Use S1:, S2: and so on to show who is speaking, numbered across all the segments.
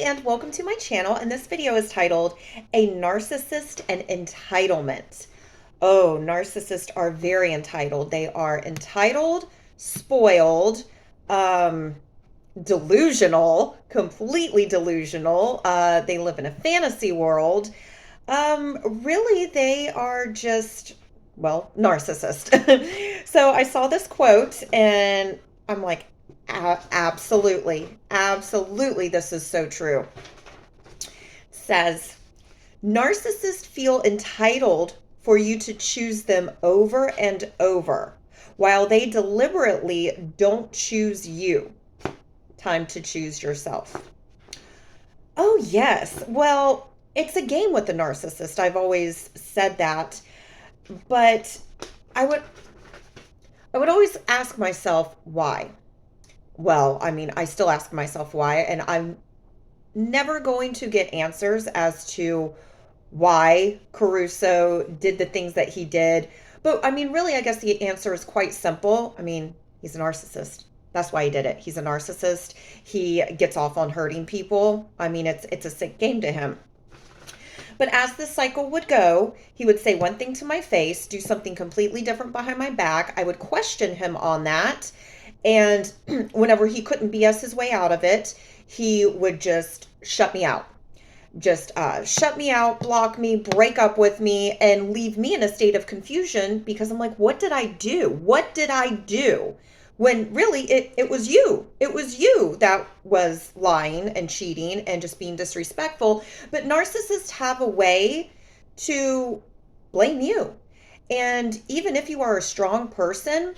S1: and welcome to my channel, and this video is titled A Narcissist and Entitlement. Oh, narcissists are very entitled. They are entitled, spoiled, um, delusional, completely delusional. They live in a fantasy world. Really, they are just, well, narcissist. So I saw this quote and I'm like, absolutely, absolutely, this is so true. Says, narcissists feel entitled for you to choose them over and over, while they deliberately don't choose you. Time to choose yourself. Oh, yes. Well, it's a game with the narcissist. I've always said that. But I would I would always ask myself why. Well, I mean, I still ask myself why, and I'm never going to get answers as to why Caruso did the things that he did. But I mean, really, I guess the answer is quite simple. I mean, he's a narcissist. That's why he did it. He's a narcissist. He gets off on hurting people. I mean, it's a sick game to him. But as the cycle would go, he would say one thing to my face, do something completely different behind my back. I would question him on that. And whenever he couldn't BS his way out of it, he would just shut me out. Just shut me out, block me, break up with me, and leave me in a state of confusion because I'm like, what did I do? What did I do? When really it was you. It was you that was lying and cheating and just being disrespectful. But narcissists have a way to blame you. And even if you are a strong person,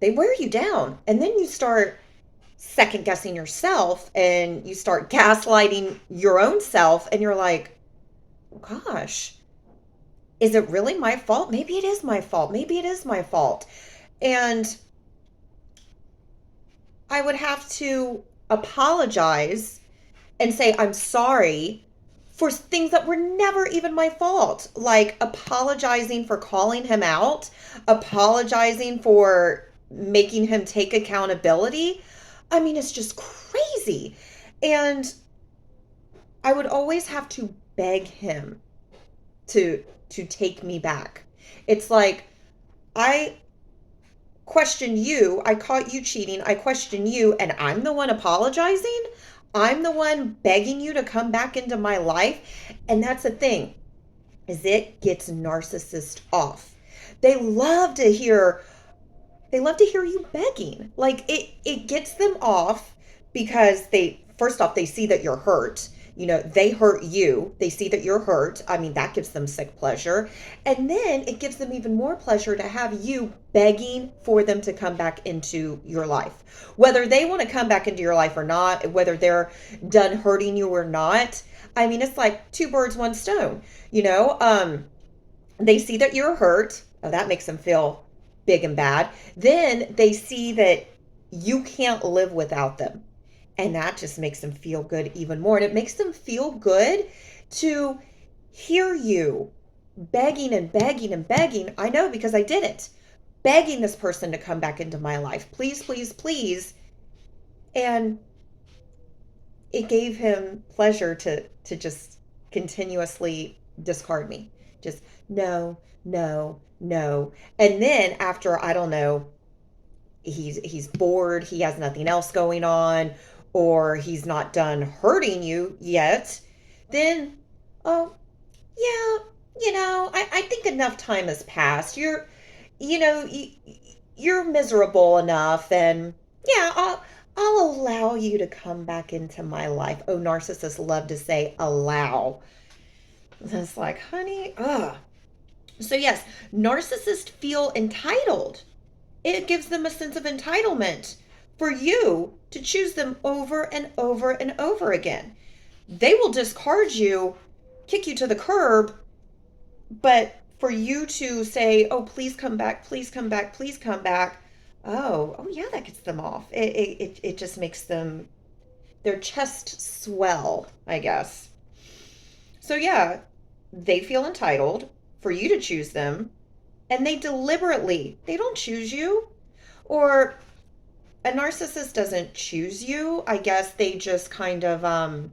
S1: they wear you down. And then you start second guessing yourself and you start gaslighting your own self. And you're like, gosh, is it really my fault? Maybe it is my fault. Maybe it is my fault. And I would have to apologize and say, I'm sorry for things that were never even my fault. Like apologizing for calling him out, apologizing for making him take accountability. I mean, it's just crazy. And I would always have to beg him to take me back. It's like I question you, I caught you cheating, I question you, and I'm the one apologizing. I'm the one begging you to come back into my life. And that's the thing, is it gets narcissist off. They love to hear you begging. Like it gets them off because they first off they see that you're hurt. You know, they hurt you. They see that you're hurt. I mean, that gives them sick pleasure. And then it gives them even more pleasure to have you begging for them to come back into your life. Whether they want to come back into your life or not, whether they're done hurting you or not. I mean, it's like two birds, one stone. You know, they see that you're hurt. Oh, that makes them feel big and bad. Then they see that you can't live without them. And that just makes them feel good even more. And it makes them feel good to hear you begging and begging and begging. I know because I did it. Begging this person to come back into my life. Please, please, please. And it gave him pleasure to just continuously discard me. Just no, no, no. And then after, I don't know, he's bored, he has nothing else going on, or he's not done hurting you yet, then, oh, yeah, I think enough time has passed. You're miserable enough, and yeah, I'll allow you to come back into my life. Oh, narcissists love to say allow. It's like, honey, ugh. So yes, narcissists feel entitled. It gives them a sense of entitlement for you to choose them over and over and over again. They will discard you, kick you to the curb, but for you to say, oh, please come back, please come back, please come back. Oh yeah, that gets them off. It just makes their chest swell, I guess. So yeah, they feel entitled for you to choose them, and they don't choose you. Or a narcissist doesn't choose you. I guess they just kind of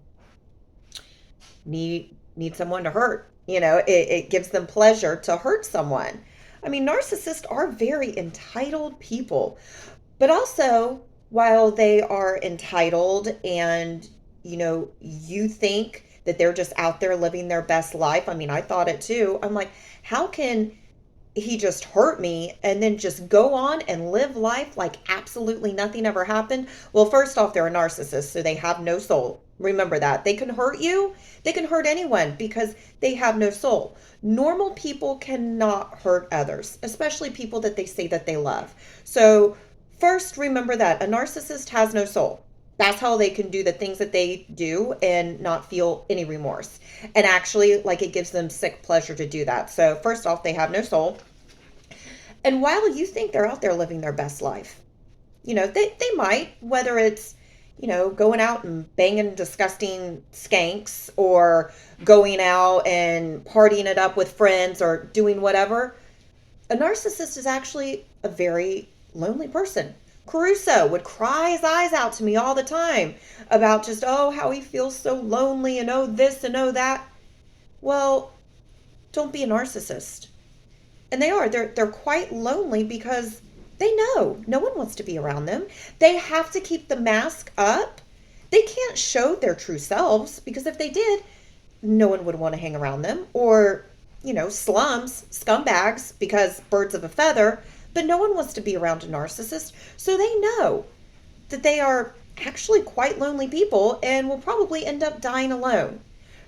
S1: need someone to hurt. It gives them pleasure to hurt someone. I mean, narcissists are very entitled people, but also while they are entitled and you think that they're just out there living their best life. I mean, I thought it too. I'm like, how can he just hurt me and then just go on and live life like absolutely nothing ever happened? Well, first off, they're a narcissist, so they have no soul. Remember that. They can hurt you, they can hurt anyone because they have no soul. Normal people cannot hurt others, especially people that they say that they love. So, first, remember that a narcissist has no soul. That's how they can do the things that they do and not feel any remorse. And actually, like, it gives them sick pleasure to do that. So, first off, they have no soul. And while you think they're out there living their best life, they might, whether it's, going out and banging disgusting skanks or going out and partying it up with friends or doing whatever, a narcissist is actually a very lonely person. Caruso would cry his eyes out to me all the time about just, oh, how he feels so lonely and oh, this and oh, that. Well, don't be a narcissist. And they are. They're quite lonely because they know no one wants to be around them. They have to keep the mask up. They can't show their true selves because if they did, no one would want to hang around them. Or, slums, scumbags, because birds of a feather. But no one wants to be around a narcissist. So they know that they are actually quite lonely people and will probably end up dying alone.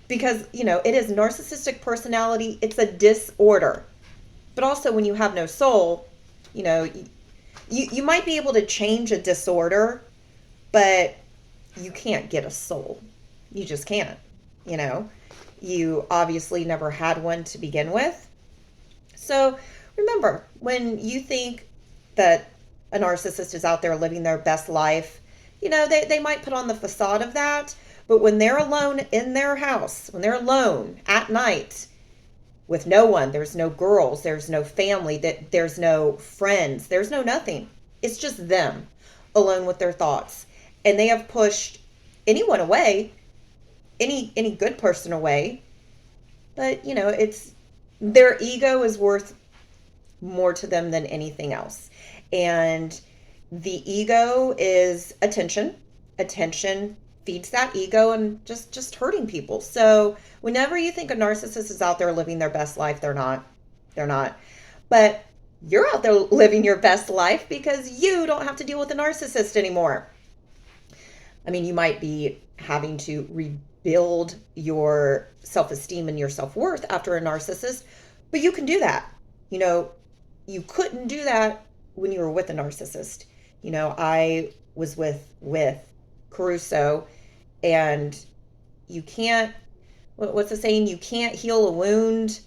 S1: Because, it is narcissistic personality. It's a disorder. But also when you have no soul, you might be able to change a disorder, but you can't get a soul. You just can't, You obviously never had one to begin with. So remember, when you think that a narcissist is out there living their best life, they might put on the facade of that, but when they're alone in their house, when they're alone at night, with no one, there's no girls, there's no family, there's no friends, there's no nothing. It's just them alone with their thoughts. And they have pushed anyone away, any good person away. But, it's their ego is worth more to them than anything else. And the ego is attention. Attention feeds that ego and just hurting people. So whenever you think a narcissist is out there living their best life, they're not. They're not. But you're out there living your best life because you don't have to deal with a narcissist anymore. I mean, you might be having to rebuild your self-esteem and your self-worth after a narcissist, but you can do that. You couldn't do that when you were with a narcissist. I was with Caruso, and you can't, what's the saying? You can't heal a wound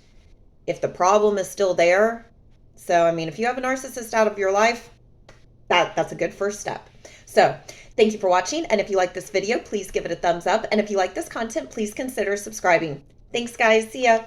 S1: if the problem is still there. So, I mean, if you have a narcissist out of your life, that's a good first step. So, thank you for watching. And if you like this video, please give it a thumbs up. And if you like this content, please consider subscribing. Thanks, guys. See ya.